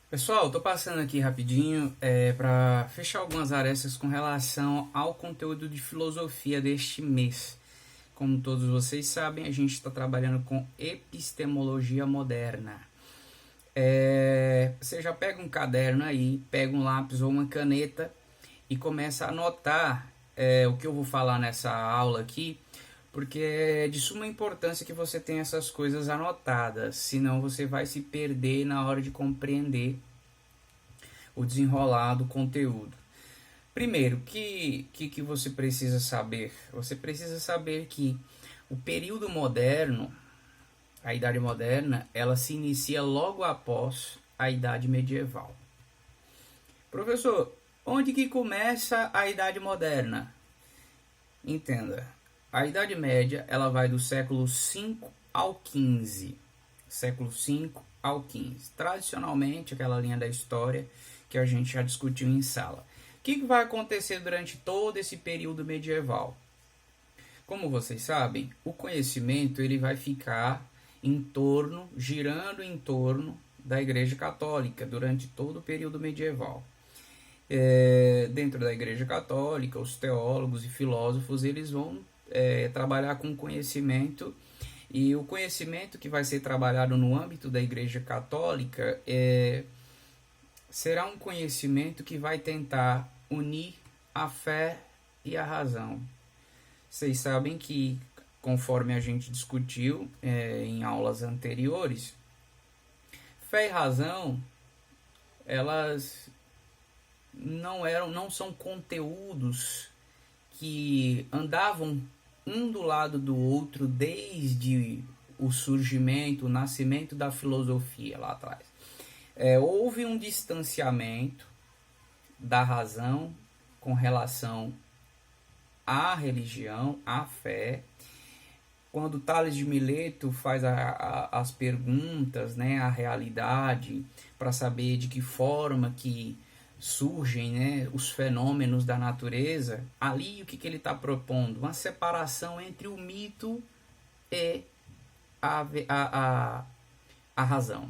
Pessoal, estou passando aqui rapidinho para fechar algumas arestas com relação ao conteúdo de filosofia deste mês. Como todos vocês sabem, a gente está trabalhando com epistemologia moderna. Você já pega um caderno aí, pega um lápis ou uma caneta e começa a anotar o que eu vou falar nessa aula aqui, porque é de suma importância que você tenha essas coisas anotadas, senão você vai se perder na hora de compreender o desenrolar do conteúdo. Primeiro, o que você precisa saber? Você precisa saber que o período moderno, a Idade Moderna, ela se inicia logo após a Idade Medieval. Professor, onde que começa a Idade Moderna? Entenda, a Idade Média ela vai do século V ao XV. Século V ao XV. Tradicionalmente, aquela linha da história que a gente já discutiu em sala. O que vai acontecer durante todo esse período medieval? Como vocês sabem, o conhecimento ele vai ficar girando em torno da Igreja Católica durante todo o período medieval. Dentro da Igreja Católica, os teólogos e filósofos eles vão trabalhar com conhecimento, e o conhecimento que vai ser trabalhado no âmbito da Igreja Católica será um conhecimento que vai tentar unir a fé e a razão. Vocês sabem que, conforme a gente discutiu em aulas anteriores, fé e razão elas não são conteúdos que andavam um do lado do outro desde o surgimento, o nascimento da filosofia lá atrás. Houve um distanciamento da razão com relação à religião, à fé. Quando Tales de Mileto faz as perguntas, né, à realidade, para saber de que forma que surgem, né, os fenômenos da natureza, ali o que ele está propondo? Uma separação entre o mito e a razão.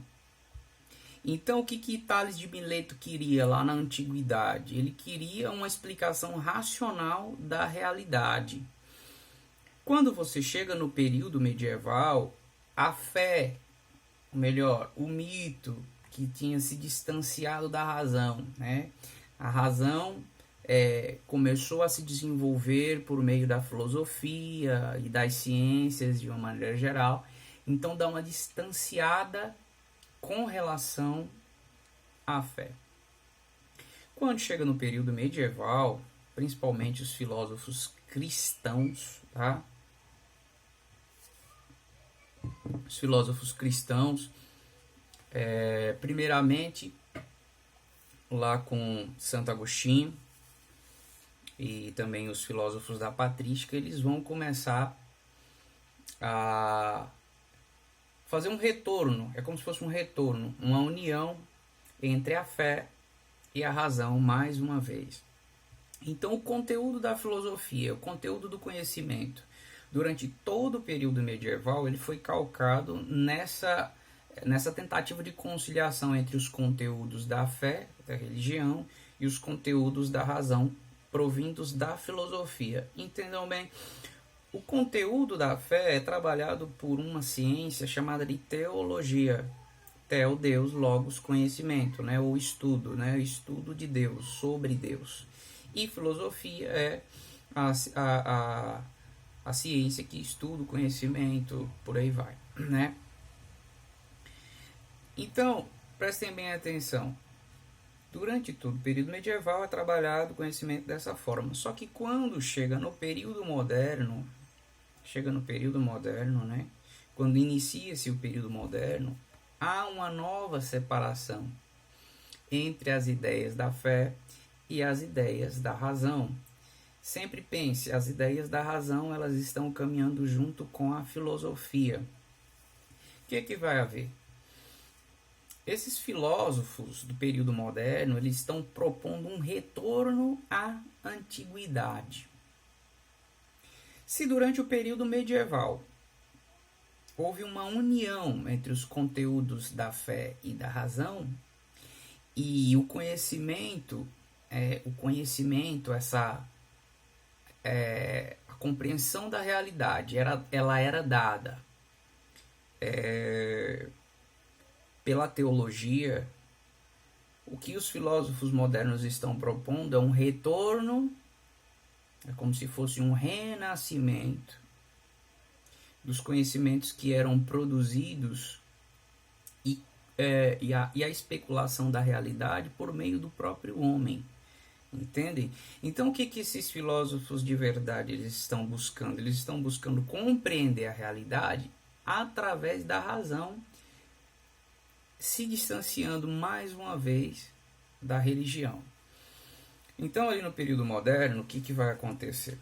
Então, o que Tales de Mileto queria lá na antiguidade? Ele queria uma explicação racional da realidade. Quando você chega no período medieval, a fé, ou melhor, o mito, que tinha se distanciado da razão, né? A razão começou a se desenvolver por meio da filosofia e das ciências de uma maneira geral. Então, dá uma distanciada com relação à fé. Quando chega no período medieval, principalmente os filósofos cristãos, tá? Os filósofos cristãos, primeiramente lá com Santo Agostinho e também os filósofos da patrística, eles vão começar a fazer um retorno, é como se fosse um retorno, uma união entre a fé e a razão mais uma vez. Então o conteúdo da filosofia, o conteúdo do conhecimento, durante todo o período medieval, ele foi calcado nessa tentativa de conciliação entre os conteúdos da fé, da religião, e os conteúdos da razão, provindos da filosofia. Entendam bem, o conteúdo da fé é trabalhado por uma ciência chamada de teologia. Teo, Deus, logos, conhecimento, né? O estudo, né? O estudo de Deus, sobre Deus. E filosofia é a ciência que estuda o conhecimento, por aí vai, né? Então, prestem bem atenção. Durante todo o período medieval é trabalhado o conhecimento dessa forma. Só que quando chega no período moderno, né? Quando inicia-se o período moderno, há uma nova separação entre as ideias da fé e as ideias da razão. Sempre pense, as ideias da razão elas estão caminhando junto com a filosofia. O que vai haver? Esses filósofos do período moderno, eles estão propondo um retorno à antiguidade. Se durante o período medieval houve uma união entre os conteúdos da fé e da razão, E o conhecimento, a compreensão da realidade, ela era dada pela teologia. O que os filósofos modernos estão propondo é um retorno, é como se fosse um renascimento dos conhecimentos que eram produzidos e a especulação da realidade por meio do próprio homem. Entendem? Então, o que esses filósofos de verdade eles estão buscando? Eles estão buscando compreender a realidade através da razão, se distanciando mais uma vez da religião. Então, ali no período moderno, o que vai acontecer?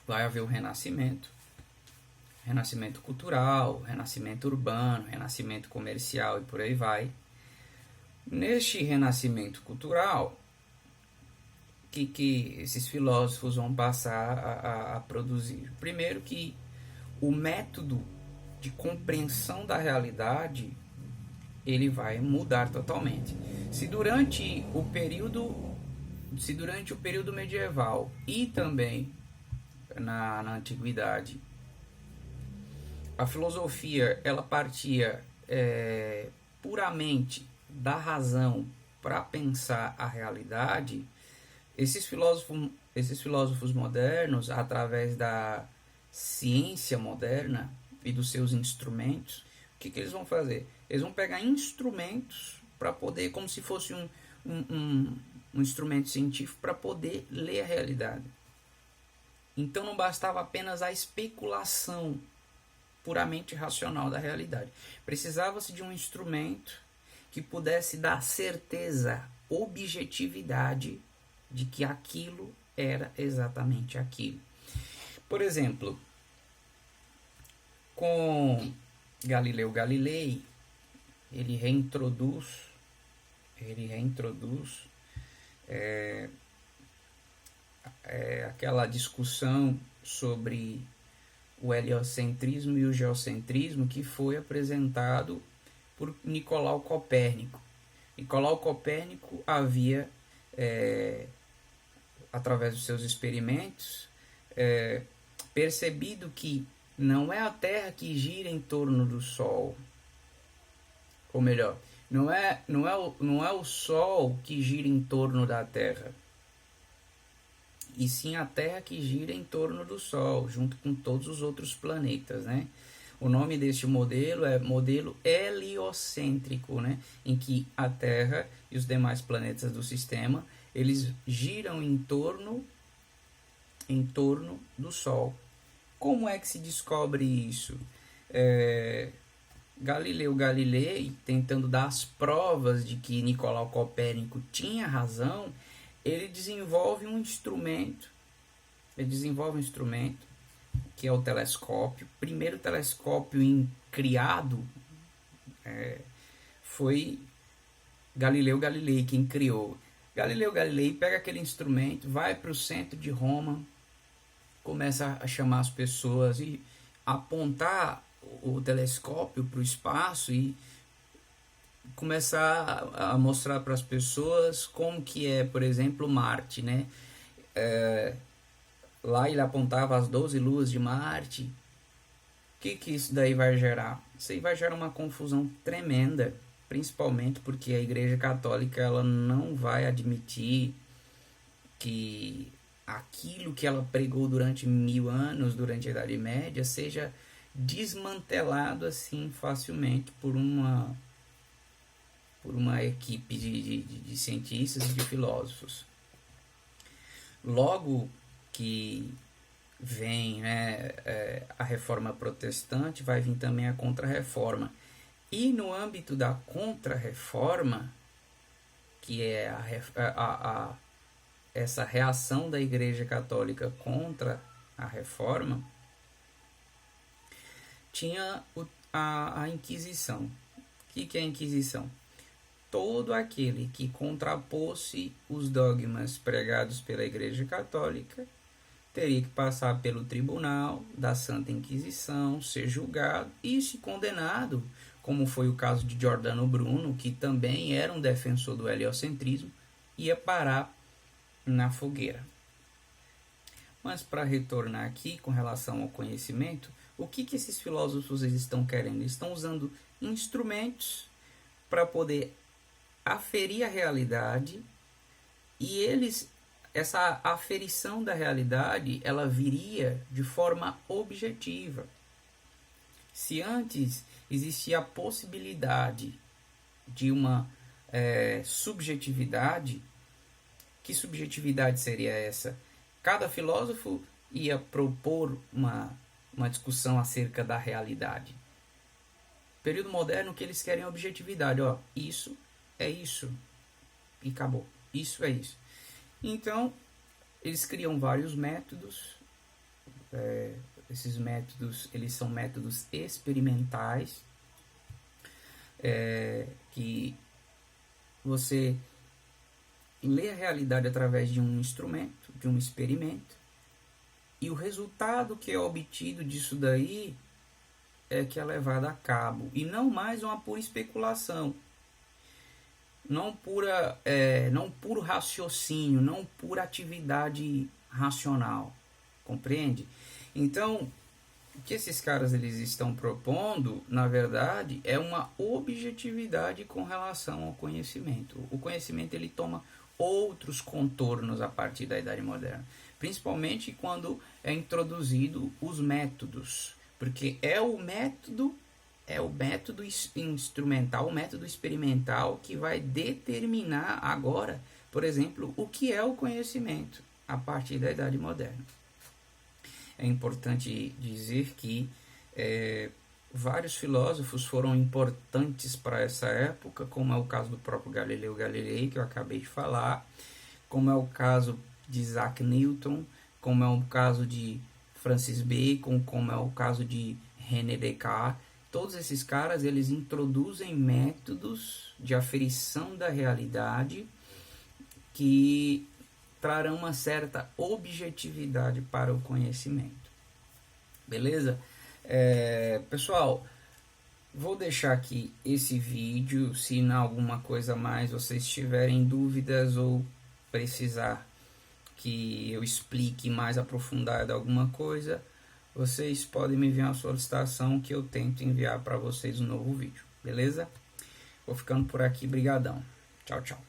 Vai haver o renascimento cultural, renascimento urbano, renascimento comercial e por aí vai. Neste renascimento cultural, que esses filósofos vão passar a produzir? Primeiro, que o método de compreensão da realidade ele vai mudar totalmente. Se durante o período medieval e também na antiguidade a filosofia ela partia puramente da razão para pensar a realidade, esses filósofos modernos, através da ciência moderna e dos seus instrumentos, o que eles vão fazer? Eles vão pegar instrumentos para poder, como se fosse um instrumento científico, para poder ler a realidade. Então não bastava apenas a especulação puramente racional da realidade. Precisava-se de um instrumento que pudesse dar certeza, objetividade de que aquilo era exatamente aquilo. Por exemplo, com Galileu Galilei, ele reintroduz aquela discussão sobre o heliocentrismo e o geocentrismo que foi apresentado por Nicolau Copérnico. Nicolau Copérnico havia, através dos seus experimentos, percebido que não é a Terra que gira em torno do Sol, ou melhor, não é o Sol que gira em torno da Terra, e sim a Terra que gira em torno do Sol, junto com todos os outros planetas, né? O nome deste modelo é modelo heliocêntrico, né? Em que a Terra e os demais planetas do sistema, eles giram em torno do Sol. Como é que se descobre isso? Galileu Galilei, tentando dar as provas de que Nicolau Copérnico tinha razão, ele desenvolve um instrumento, que é o telescópio. O primeiro telescópio criado foi Galileu Galilei quem criou. Galileu Galilei pega aquele instrumento, vai para o centro de Roma, começa a chamar as pessoas e apontar o telescópio para o espaço e começar a mostrar para as pessoas como que é, por exemplo, Marte, né? Lá ele apontava as 12 luas de Marte. O que isso daí vai gerar? Isso aí vai gerar uma confusão tremenda, principalmente porque a Igreja Católica ela não vai admitir que aquilo que ela pregou durante 1000 anos, durante a Idade Média, seja desmantelado assim facilmente por uma equipe de cientistas e de filósofos. Logo que vem, né, a Reforma Protestante, vai vir também a Contra-Reforma. E no âmbito da Contra-Reforma, que é essa reação da Igreja Católica contra a Reforma, tinha a Inquisição. O que é a Inquisição? Todo aquele que contrapôs-se os dogmas pregados pela Igreja Católica teria que passar pelo tribunal da Santa Inquisição, ser julgado e, se condenado, como foi o caso de Giordano Bruno, que também era um defensor do heliocentrismo, ia parar na fogueira. Mas para retornar aqui com relação ao conhecimento, o que esses filósofos estão querendo? Eles estão usando instrumentos para poder aferir a realidade, e essa aferição da realidade, ela viria de forma objetiva. Se antes existia a possibilidade de uma subjetividade, que subjetividade seria essa? Cada filósofo ia propor uma discussão acerca da realidade. Período moderno, que eles querem é objetividade. Ó, isso é isso e acabou. Isso é isso. Então, eles criam vários métodos. Esses métodos, eles são métodos experimentais, que você lê a realidade através de um instrumento, de um experimento, e o resultado que é obtido disso daí é que é levado a cabo, e não mais uma pura especulação, não puro raciocínio, não pura atividade racional, compreende? Então, o que esses caras eles estão propondo, na verdade, é uma objetividade com relação ao conhecimento. O conhecimento ele toma outros contornos a partir da Idade Moderna, principalmente quando é introduzido os métodos, porque é o método instrumental, o método experimental que vai determinar agora, por exemplo, o que é o conhecimento a partir da Idade Moderna. É importante dizer que vários filósofos foram importantes para essa época, como é o caso do próprio Galileu Galilei, que eu acabei de falar, como é o caso de Isaac Newton, como é o caso de Francis Bacon, como é o caso de René Descartes. Todos esses caras, eles introduzem métodos de aferição da realidade que trarão uma certa objetividade para o conhecimento. Beleza? Pessoal, vou deixar aqui esse vídeo. Se em alguma coisa mais vocês tiverem dúvidas ou precisar que eu explique mais aprofundado alguma coisa, vocês podem me enviar uma solicitação que eu tento enviar para vocês um novo vídeo. Beleza? Vou ficando por aqui. Brigadão. Tchau, tchau.